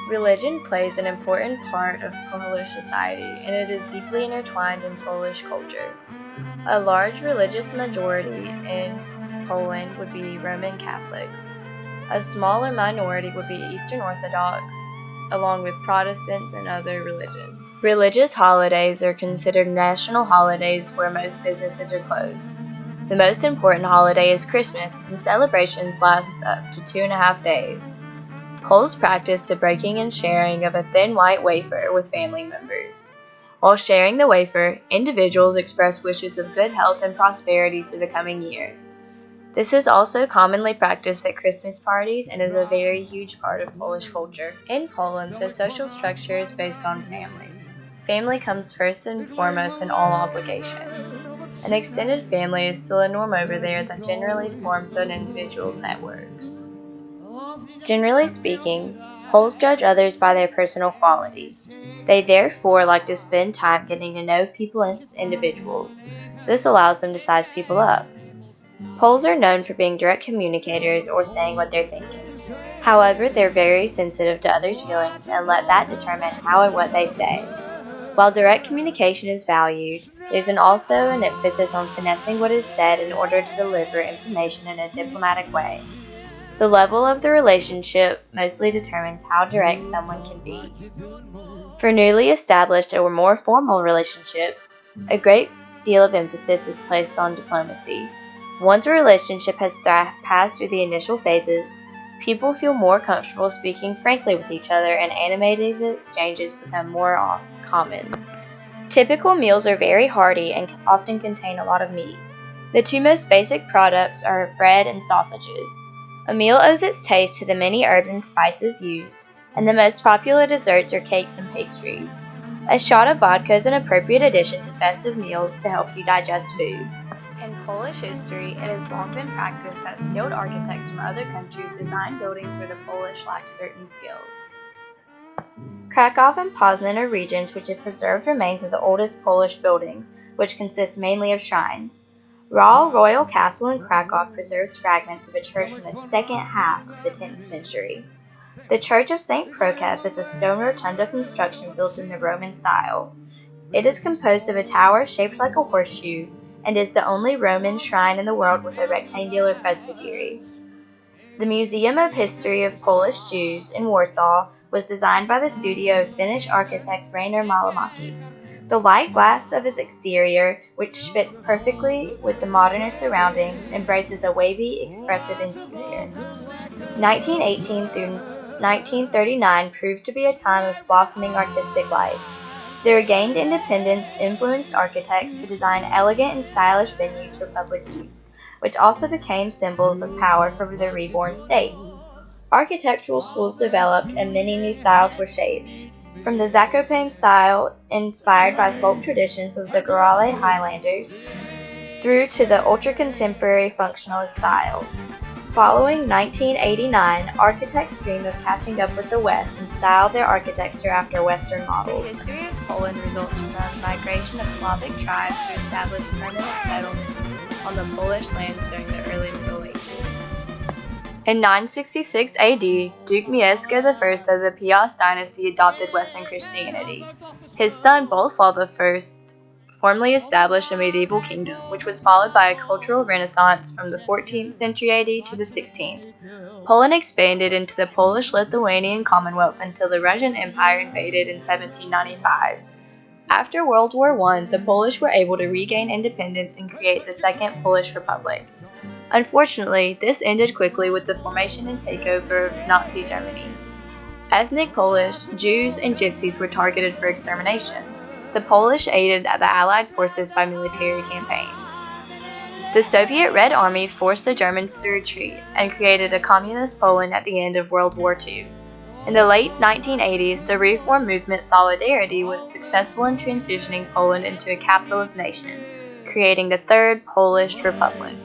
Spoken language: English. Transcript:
Religion plays an important part of Polish society, and it is deeply intertwined in Polish culture. A large religious majority in Poland would be Roman Catholics. A smaller minority would be Eastern Orthodox, along with Protestants and other religions. Religious holidays are considered national holidays where most businesses are closed. The most important holiday is Christmas, and celebrations last up to 2.5 days. Poles practice the breaking and sharing of a thin white wafer with family members. While sharing the wafer, individuals express wishes of good health and prosperity for the coming year. This is also commonly practiced at Christmas parties and is a very huge part of Polish culture. In Poland, the social structure is based on family. Family comes first and foremost in all obligations. An extended family is still a norm over there that generally forms an individual's networks. Generally speaking, Poles judge others by their personal qualities. They therefore like to spend time getting to know people as individuals. This allows them to size people up. Poles are known for being direct communicators or saying what they're thinking. However, they're very sensitive to others' feelings and let that determine how and what they say. While direct communication is valued, there's also an emphasis on finessing what is said in order to deliver information in a diplomatic way. The level of the relationship mostly determines how direct someone can be. For newly established or more formal relationships, a great deal of emphasis is placed on diplomacy. Once a relationship has passed through the initial phases, people feel more comfortable speaking frankly with each other and animated exchanges become more common. Typical meals are very hearty and often contain a lot of meat. The two most basic products are bread and sausages. A meal owes its taste to the many herbs and spices used, and the most popular desserts are cakes and pastries. A shot of vodka is an appropriate addition to festive meals to help you digest food. In Polish history, it has long been practiced that skilled architects from other countries design buildings where the Polish lacked certain skills. Kraków and Poznan are regions which have preserved remains of the oldest Polish buildings, which consist mainly of shrines. Raw Royal Castle in Kraków preserves fragments of a church from the second half of the 10th century. The Church of St. Prokop is a stone rotunda construction built in the Roman style. It is composed of a tower shaped like a horseshoe and is the only Roman shrine in the world with a rectangular presbytery. The Museum of History of Polish Jews in Warsaw was designed by the studio of Finnish architect Rainer Malamaki. The light glass of its exterior, which fits perfectly with the modernist surroundings, embraces a wavy, expressive interior. 1918 through 1939 proved to be a time of blossoming artistic life. The regained independence influenced architects to design elegant and stylish venues for public use, which also became symbols of power for the reborn state. Architectural schools developed and many new styles were shaped, from the Zakopane style, inspired by folk traditions of the Górale Highlanders, through to the ultra-contemporary functionalist style. Following 1989, architects dreamed of catching up with the West and styled their architecture after Western models. The history of Poland results from the migration of Slavic tribes who established permanent settlements on the Polish lands during the early Middle Ages. In 966 AD, Duke Mieszko I of the Piast dynasty adopted Western Christianity. His son Boleslaw I formally established a medieval kingdom, which was followed by a cultural renaissance from the 14th century AD to the 16th. Poland expanded into the Polish-Lithuanian Commonwealth until the Russian Empire invaded in 1795. After World War I, the Polish were able to regain independence and create the Second Polish Republic. Unfortunately, this ended quickly with the formation and takeover of Nazi Germany. Ethnic Polish, Jews, and Gypsies were targeted for extermination. The Polish aided the Allied forces by military campaigns. The Soviet Red Army forced the Germans to retreat and created a communist Poland at the end of World War II. In the late 1980s, the reform movement Solidarity was successful in transitioning Poland into a capitalist nation, creating the Third Polish Republic.